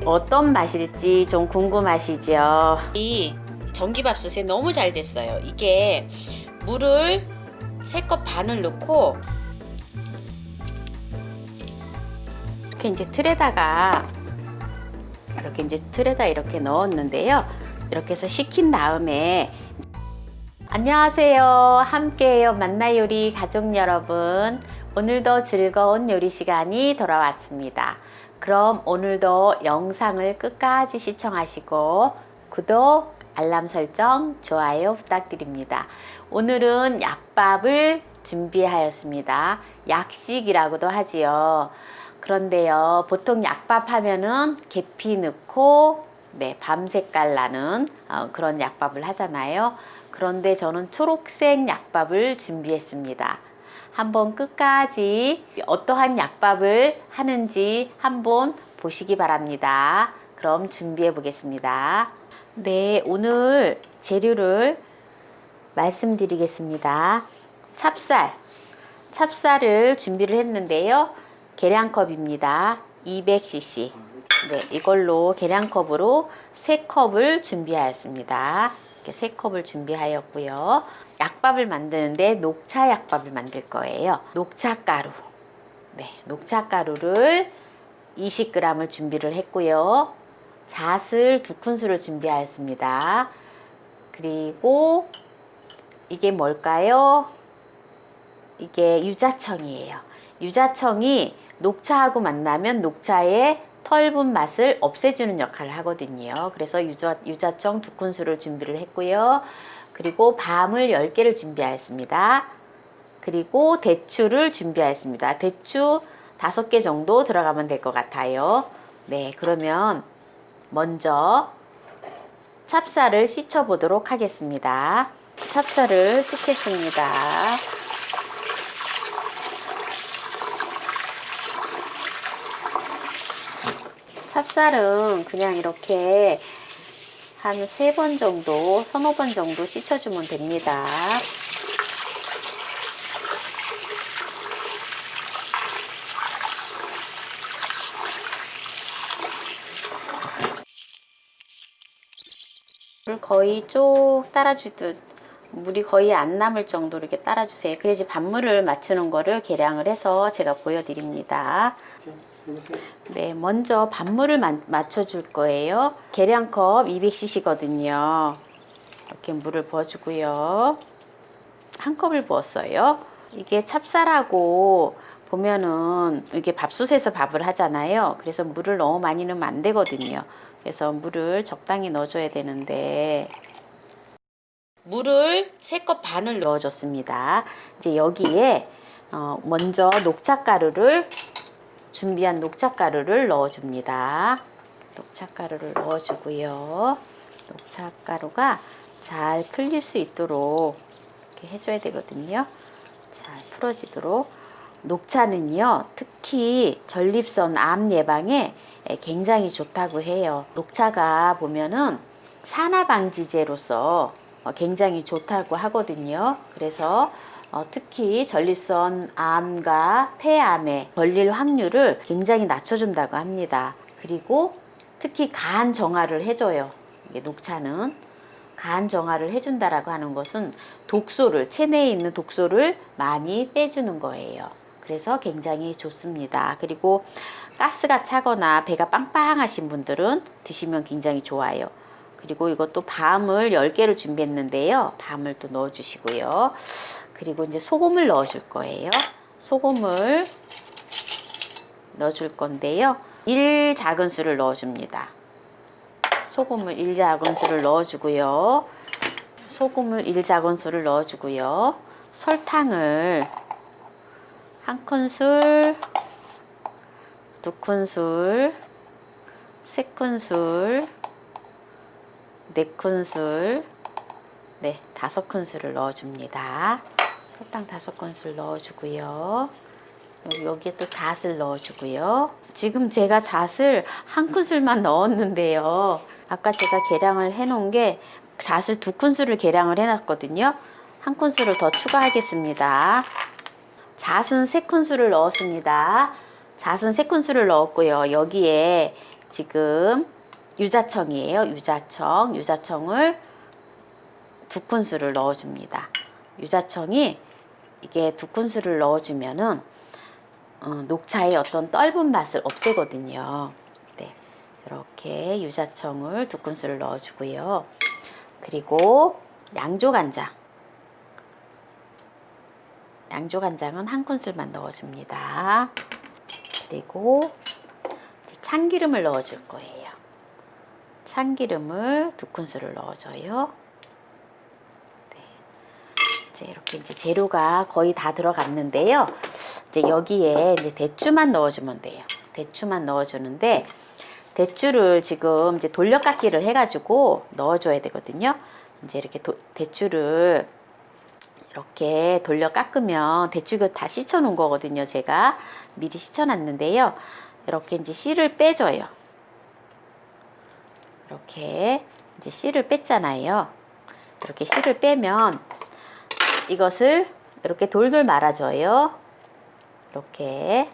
어떤 맛일지 좀 궁금하시죠? 이 전기밥솥에 너무 잘 됐어요. 이게 물을 3컵 반을 넣고 이렇게 이제 틀에다가 이렇게 넣었는데요. 이렇게 해서 식힌 다음에 안녕하세요. 함께해요 만나요리 가족 여러분. 오늘도 즐거운 요리 시간이 돌아왔습니다. 그럼 오늘도 영상을 끝까지 시청하시고 구독, 알람 설정, 좋아요 부탁드립니다. 오늘은 약밥을 준비하였습니다. 약식이라고도 하지요. 그런데요, 보통 약밥 하면은 계피 넣고 밤색깔 나는 그런 약밥을 하잖아요. 그런데 저는 초록색 약밥을 준비했습니다. 한번 끝까지 어떠한 약밥을 하는지 한번 보시기 바랍니다. 그럼 준비해 보겠습니다. 네, 오늘 재료를 말씀드리겠습니다. 찹쌀을 준비를 했는데요. 계량컵입니다. 200cc. 네, 이걸로 계량컵으로 3컵을 준비하였습니다. 이렇게 3컵을 준비하였고요. 약밥을 만드는데 녹차 약밥을 만들 거예요. 녹차가루. 네, 녹차가루를 20g을 준비를 했고요. 잣을 2큰술을 준비하였습니다. 그리고 이게 뭘까요? 이게 유자청이에요. 유자청이 녹차하고 만나면 녹차의 털분 맛을 없애주는 역할을 하거든요. 그래서 유자청 2큰술을 준비를 했고요. 그리고 밤을 10개를 준비하였습니다. 그리고 대추를 준비하였습니다. 대추 5개 정도 들어가면 될 것 같아요. 네, 그러면 먼저 찹쌀을 씻어 보도록 하겠습니다. 찹쌀을 씻겠습니다. 찹쌀은 그냥 이렇게 한 3번 정도, 3~5번 정도 씻어주면 됩니다. 물 거의 쭉 따라주듯 물이 거의 안 남을 정도로 이렇게 따라주세요. 그래야지 밥물을 맞추는 거를 계량을 해서 제가 보여드립니다. 네, 먼저 밥물을 맞춰줄 거예요. 계량컵 200cc거든요. 이렇게 물을 부어주고요. 한 컵을 부었어요. 이게 찹쌀하고 보면은 이게 밥솥에서 밥을 하잖아요. 그래서 물을 너무 많이 넣으면 안 되거든요. 그래서 물을 적당히 넣어줘야 되는데 물을 3컵 반을 넣어줬습니다. 이제 여기에 먼저 준비한 녹차가루를 넣어줍니다. 녹차가루를 넣어주고요. 녹차가루가 잘 풀릴 수 있도록 이렇게 해줘야 되거든요. 잘 풀어지도록. 녹차는요, 특히 전립선 암 예방에 굉장히 좋다고 해요. 녹차가 보면은 산화방지제로서 굉장히 좋다고 하거든요. 그래서 특히 전립선 암과 폐암에 걸릴 확률을 굉장히 낮춰준다고 합니다. 그리고 특히 간 정화를 해줘요. 이게 녹차는 간 정화를 해준다라고 하는 것은 체내에 있는 독소를 많이 빼주는 거예요. 그래서 굉장히 좋습니다. 그리고 가스가 차거나 배가 빵빵하신 분들은 드시면 굉장히 좋아요. 그리고 이것도 밤을 10개를 준비했는데요. 밤을 또 넣어주시고요. 그리고 이제 소금을 넣어줄 거예요. 소금을 넣어줄 건데요. 1작은술을 넣어줍니다. 소금을 1작은술을 넣어주고요. 설탕을 1큰술, 2큰술, 3큰술, 4큰술, 5큰술을 넣어줍니다. 설탕 5큰술 넣어주고요. 여기에 또 잣을 넣어주고요. 지금 제가 잣을 1큰술만 넣었는데요. 아까 제가 계량을 해놓은 게 잣을 2큰술을 계량을 해놨거든요. 1큰술을 더 추가하겠습니다. 잣은 3큰술을 넣었습니다. 잣은 3큰술을 넣었고요. 여기에 지금 유자청이에요. 유자청을 2큰술을 넣어줍니다. 유자청이 이게 2큰술을 넣어주면은 녹차의 어떤 떫은 맛을 없애거든요. 네, 이렇게 유자청을 2큰술을 넣어주고요. 그리고 양조간장은 1큰술만 넣어줍니다. 그리고 참기름을 넣어줄 거예요. 참기름을 2큰술을 넣어줘요. 네. 이렇게 재료가 거의 다 들어갔는데요. 이제 여기에 이제 대추만 넣어주면 돼요. 대추만 넣어주는데 대추를 지금 이제 돌려깎기를 해가지고 넣어줘야 되거든요. 이제 이렇게 대추를 이렇게 돌려 깎으면 대추가 다 씻어 놓은 거거든요. 제가 미리 씻어 놨는데요. 이렇게 이제 씨를 빼줘요. 이렇게 이제 씨를 뺐잖아요. 이렇게 씨를 빼면 이것을 이렇게 돌돌 말아줘요. 이렇게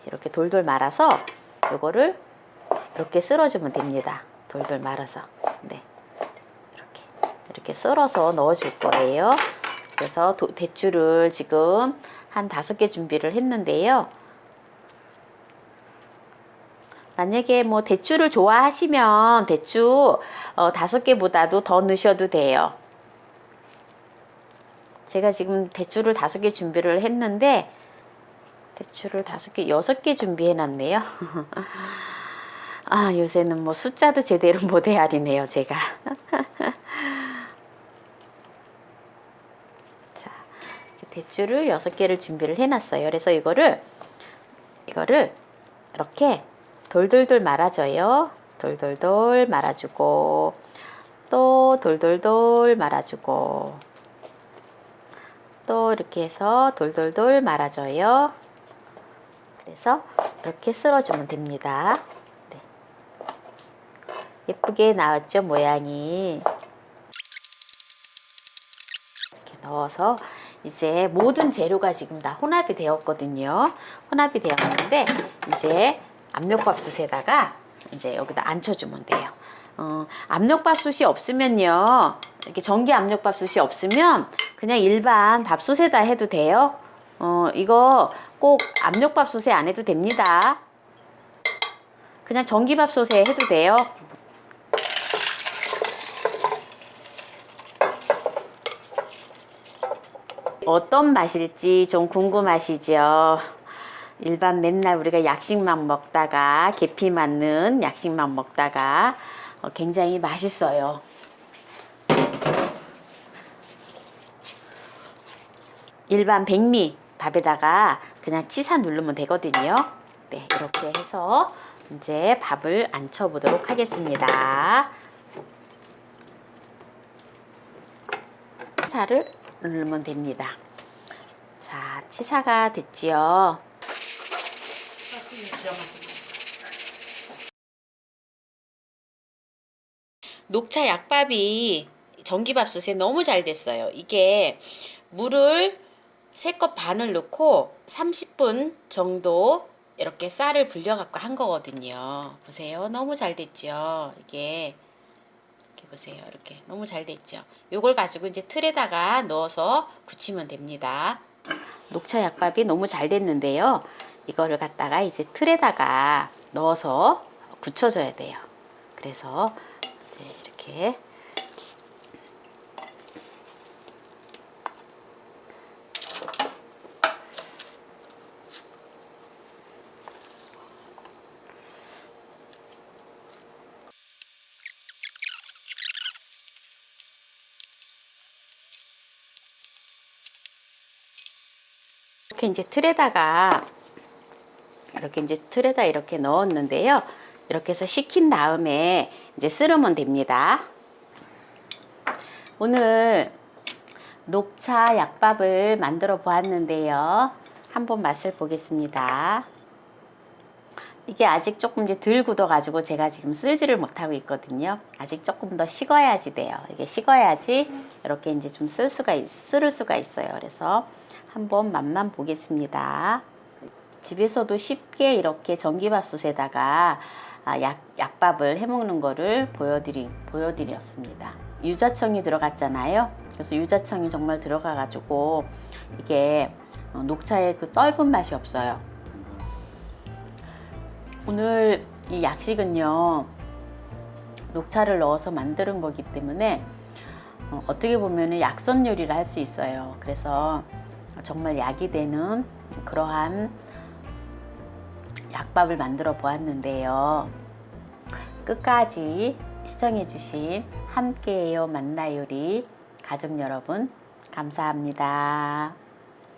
이렇게 돌돌 말아서 요거를 이렇게 썰어주면 됩니다. 돌돌 말아서 이렇게 썰어서 넣어줄 거예요. 그래서 대추를 지금 한 5개 준비를 했는데요. 만약에 뭐 대추를 좋아하시면 대추 5개보다도 더 넣으셔도 돼요. 제가 지금 대추를 5개 준비를 했는데 대추를 5개, 6개 준비해 놨네요. 아, 요새는 뭐 숫자도 제대로 못 헤아리네요, 제가. 자, 대추를 6개를 준비를 해 놨어요. 그래서 이거를 이렇게 돌돌돌 말아줘요. 돌돌돌 말아주고 또 돌돌돌 말아주고 또 이렇게 해서 돌돌돌 말아줘요. 그래서 이렇게 썰어주면 됩니다. 네. 예쁘게 나왔죠, 모양이. 이렇게 넣어서 이제 모든 재료가 지금 다 혼합이 되었거든요. 혼합이 되었는데 이제 압력밥솥에다가 이제 여기다 앉혀주면 돼요. 압력밥솥이 없으면요, 이렇게 전기 압력밥솥이 없으면 그냥 일반 밥솥에다 해도 돼요. 이거 꼭 압력밥솥에 안 해도 됩니다. 그냥 전기밥솥에 해도 돼요. 어떤 맛일지 좀 궁금하시죠? 일반 맨날 우리가 약식만 먹다가 계피 맞는 약식만 먹다가 굉장히 맛있어요. 일반 백미 밥에다가 그냥 치사 누르면 되거든요. 네, 이렇게 해서 이제 밥을 앉혀 보도록 하겠습니다. 치사를 누르면 됩니다. 자, 치사가 됐지요. 녹차 약밥이 전기밥솥에 너무 잘 됐어요. 이게 물을 3컵 반을 넣고 30분 정도 이렇게 쌀을 불려갖고 한 거거든요. 보세요. 너무 잘 됐죠. 이게 이렇게 보세요. 이렇게 너무 잘 됐죠. 요걸 가지고 이제 틀에다가 넣어서 굳히면 됩니다. 녹차 약밥이 너무 잘 됐는데요. 이거를 갖다가 이제 틀에다가 넣어서 굳혀줘야 돼요. 그래서 이제 이렇게 이제 틀에다가 이렇게 넣었는데요. 이렇게 해서 식힌 다음에 이제 썰으면 됩니다. 오늘 녹차 약밥을 만들어 보았는데요. 한번 맛을 보겠습니다. 이게 아직 조금 이제 덜 굳어 가지고 제가 지금 쓸지를 못하고 있거든요. 아직 조금 더 식어야지 돼요. 이게 식어야지 이렇게 이제 좀 쓸을 수가 있어요. 그래서 한번 맛만 보겠습니다. 집에서도 쉽게 이렇게 전기밥솥에다가 약밥을 해먹는 거를 보여드렸습니다. 유자청이 들어갔잖아요. 그래서 유자청이 정말 들어가가지고 이게 녹차의 그 떫은 맛이 없어요. 오늘 이 약식은요, 녹차를 넣어서 만드는 거기 때문에 어떻게 보면 약선 요리를 할 수 있어요. 그래서 정말 약이 되는 그러한 약밥을 만들어 보았는데요. 끝까지 시청해주신 함께해요 만나요리 가족 여러분, 감사합니다.